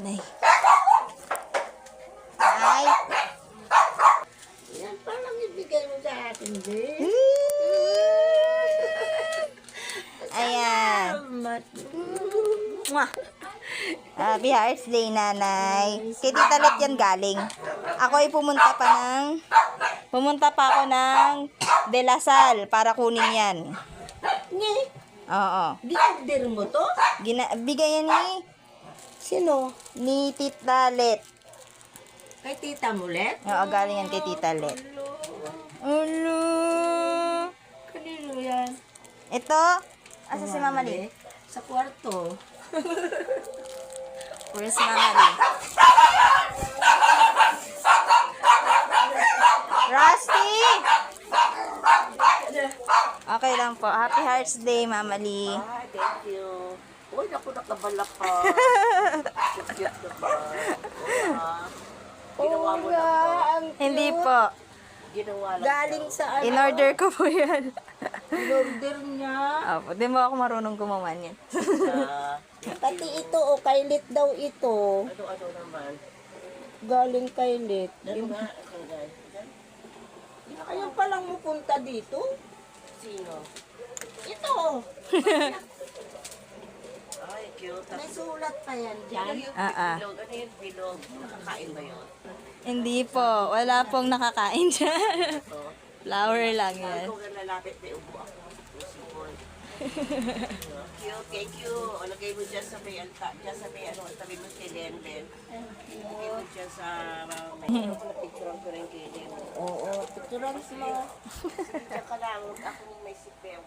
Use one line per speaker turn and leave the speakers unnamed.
nanay. Ay.
Yan, parang ibigay mo sa akin, din.
Ayan.
Salamat.
Mwah. Happy Hearts Day, nanay. Kay Tita Let yan galing. Ako ay pumunta pa ako ng De La Salle para kunin yan.
Nge,
Oo.
di-order mo to?
Bigay yan
Sino?
ni Tita Let.
Kay Tita Mulet?
Oo, galing yan kay Tita Let. Ulo.
Kanino yan?
Ito, asa si Mama Lee?
Sa kwarto.
Where's Mama Lee? Rusty! Okay lang po. Happy Hearts Day, Mama Lee.
Ah, thank you. Uy, naku, nakabala ka. Cute ka ba? Ginawa mo na ba?
Hindi po.
Ginawa lang.
Galing sa in-order ko po yan.
In-order niya.
Opo, di mo ako marunong gumawa niyan.
Pati ito, o kailit daw ito.
Ano naman?
Galing kailit.
Ano nga? Ito guys.
Ayaw palang mupunta dito.
Sino?
Ito.
Ay, cute.
May sulat pa yan dyan.
Bilog. Ano yung bilog? Nakakain ba yun?
Hindi po. Wala pong nakakain dyan. Flower lang yan.
Kung lalapit, may ubo ako. Sipon. Cute, thank you. O, lagay mo dyan sa may alta. Dyan sa may ano, tabi mo kay Lenlen. Lagay mo dyan sa may picture ko rin kay Lenlen.
Oo, picturean mo.
Diyan ka lang. Ako may sipew.